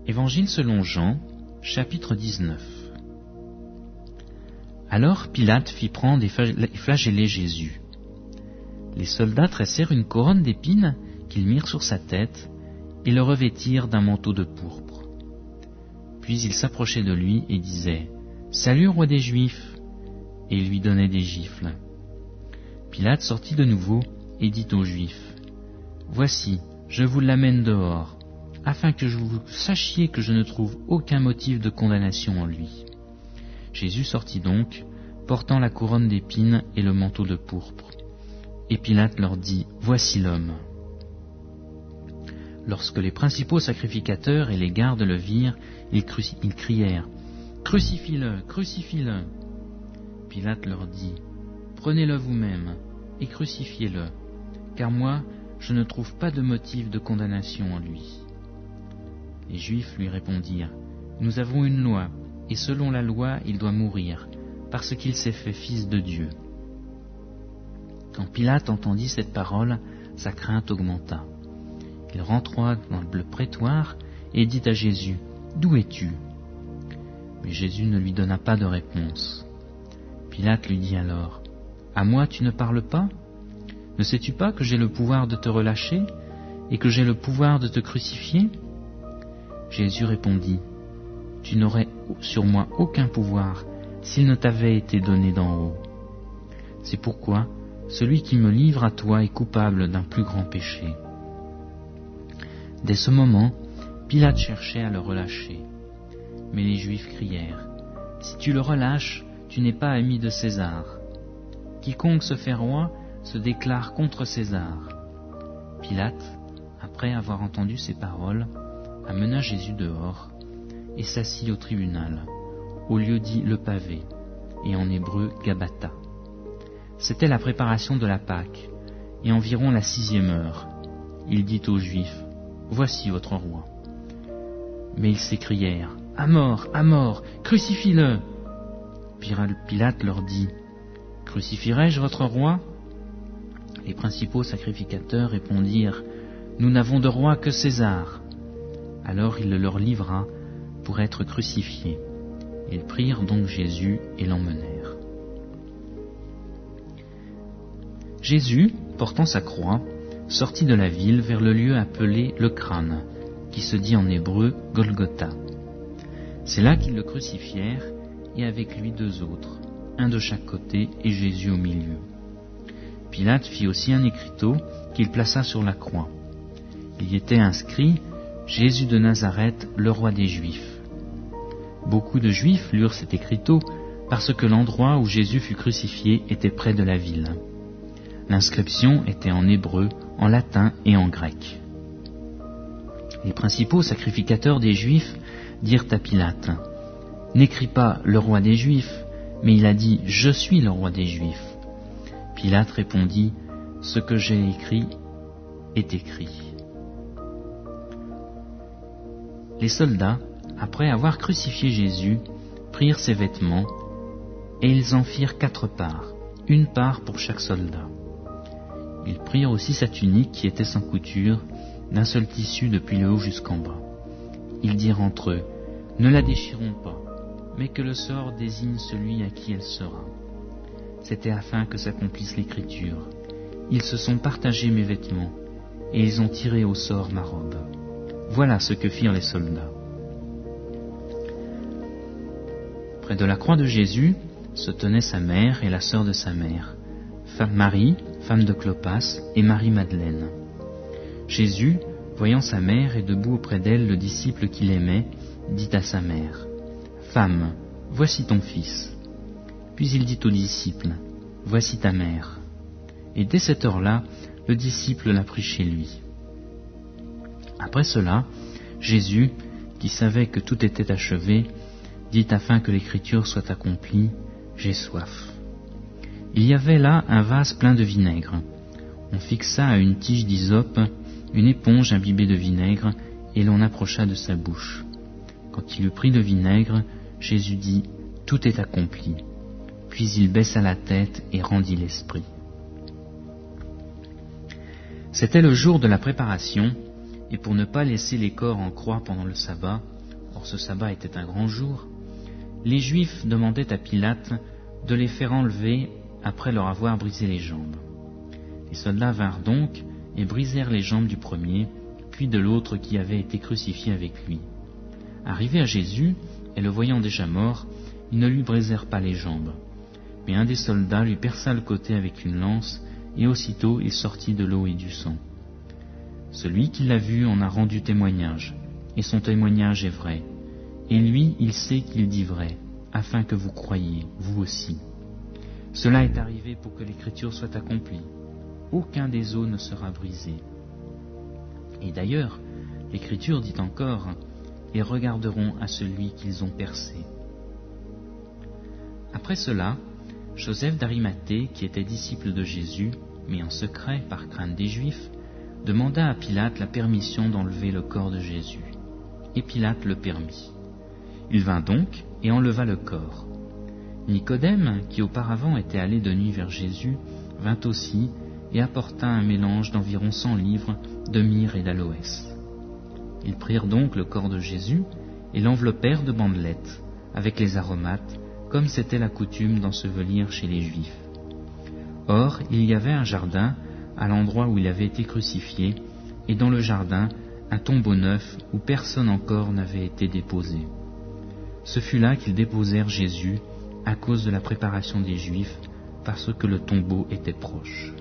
Évangile selon Jean, chapitre 19. Alors Pilate fit prendre et flageller Jésus. Les soldats tressèrent une couronne d'épines qu'ils mirent sur sa tête et le revêtirent d'un manteau de pourpre. Puis ils s'approchaient de lui et disaient « Salut, roi des Juifs !» et ils lui donnaient des gifles. Pilate sortit de nouveau et dit aux Juifs « Voici, je vous l'amène dehors, afin que vous sachiez que je ne trouve aucun motif de condamnation en lui. » Jésus sortit donc, portant la couronne d'épines et le manteau de pourpre. Et Pilate leur dit « Voici l'homme !» Lorsque les principaux sacrificateurs et les gardes le virent, ils crièrent « Crucifie-le, crucifie-le !» Pilate leur dit « Prenez-le vous-même et crucifiez-le, car moi, je ne trouve pas de motif de condamnation en lui. » Les Juifs lui répondirent « Nous avons une loi, et selon la loi, il doit mourir, parce qu'il s'est fait fils de Dieu. » Quand Pilate entendit cette parole, sa crainte augmenta. Il rentra dans le prétoire et dit à Jésus « D'où es-tu » Mais Jésus ne lui donna pas de réponse. Pilate lui dit alors « À moi tu ne parles pas ? Ne sais-tu pas que j'ai le pouvoir de te relâcher et que j'ai le pouvoir de te crucifier ?» Jésus répondit « Tu n'aurais sur moi aucun pouvoir s'il ne t'avait été donné d'en haut. C'est pourquoi celui qui me livre à toi est coupable d'un plus grand péché. » Dès ce moment, Pilate cherchait à le relâcher. Mais les Juifs crièrent « Si tu le relâches, tu n'es pas ami de César. Quiconque se fait roi se déclare contre César. » Pilate, après avoir entendu ces paroles, amena Jésus dehors et s'assit au tribunal, au lieu dit le pavé, et en hébreu Gabata. C'était la préparation de la Pâque, et environ la 6e heure. Il dit aux Juifs « Voici votre roi. » Mais ils s'écrièrent « À mort, crucifie-le » Pilate leur dit « Crucifierai-je votre roi ?» Les principaux sacrificateurs répondirent « Nous n'avons de roi que César. » Alors il le leur livra pour être crucifié. Ils prirent donc Jésus et l'emmenèrent. Jésus, portant sa croix, sortit de la ville vers le lieu appelé le Crâne, qui se dit en hébreu Golgotha. C'est là qu'ils le crucifièrent, et avec lui 2 autres, un de chaque côté et Jésus au milieu. Pilate fit aussi un écriteau qu'il plaça sur la croix. Il y était inscrit « Jésus de Nazareth, le roi des Juifs ». Beaucoup de Juifs lurent cet écriteau parce que l'endroit où Jésus fut crucifié était près de la ville. L'inscription était en hébreu, en latin et en grec. Les principaux sacrificateurs des Juifs dirent à Pilate « N'écris pas le roi des Juifs, mais il a dit « Je suis le roi des Juifs ». Pilate répondit « Ce que j'ai écrit est écrit ». Les soldats, après avoir crucifié Jésus, prirent ses vêtements, et ils en firent 4 parts, une part pour chaque soldat. Ils prirent aussi sa tunique qui était sans couture, d'un seul tissu depuis le haut jusqu'en bas. Ils dirent entre eux, « Ne la déchirons pas, mais que le sort désigne celui à qui elle sera. » C'était afin que s'accomplisse l'écriture. Ils se sont partagés mes vêtements, et ils ont tiré au sort ma robe. Voilà ce que firent les soldats. Près de la croix de Jésus se tenaient sa mère et la sœur de sa mère, Marie, femme de Clopas, et Marie-Madeleine. Jésus, voyant sa mère et debout auprès d'elle le disciple qu'il aimait, dit à sa mère, « Femme, voici ton fils. » Puis il dit au disciple, « Voici ta mère. » Et dès cette heure-là, le disciple la prit chez lui. Après cela, Jésus, qui savait que tout était achevé, dit afin que l'écriture soit accomplie, « J'ai soif. » Il y avait là un vase plein de vinaigre. On fixa à une tige d'hysope une éponge imbibée de vinaigre, et l'on approcha de sa bouche. Quand il eut pris le vinaigre, Jésus dit « Tout est accompli ». Puis il baissa la tête et rendit l'esprit. C'était le jour de la préparation, et pour ne pas laisser les corps en croix pendant le sabbat, or ce sabbat était un grand jour, les Juifs demandaient à Pilate de les faire enlever après leur avoir brisé les jambes. Les soldats vinrent donc et brisèrent les jambes du premier, puis de l'autre qui avait été crucifié avec lui. Arrivés à Jésus, et le voyant déjà mort, ils ne lui brisèrent pas les jambes. Mais un des soldats lui perça le côté avec une lance, et aussitôt il sortit de l'eau et du sang. Celui qui l'a vu en a rendu témoignage, et son témoignage est vrai. Et lui, il sait qu'il dit vrai, afin que vous croyiez, vous aussi. Cela est arrivé pour que l'Écriture soit accomplie. Aucun des os ne sera brisé. Et d'ailleurs, l'Écriture dit encore, « Ils regarderont à celui qu'ils ont percé. » Après cela, Joseph d'Arimathée, qui était disciple de Jésus, mais en secret par crainte des Juifs, demanda à Pilate la permission d'enlever le corps de Jésus. Et Pilate le permit. Il vint donc et enleva le corps. Nicodème, qui auparavant était allé de nuit vers Jésus, vint aussi et apporta un mélange d'environ 100 livres de myrrhe et d'aloès. Ils prirent donc le corps de Jésus et l'enveloppèrent de bandelettes, avec les aromates, comme c'était la coutume d'ensevelir chez les Juifs. Or, il y avait un jardin à l'endroit où il avait été crucifié, et dans le jardin, un tombeau neuf où personne encore n'avait été déposé. Ce fut là qu'ils déposèrent Jésus à cause de la préparation des Juifs, parce que le tombeau était proche.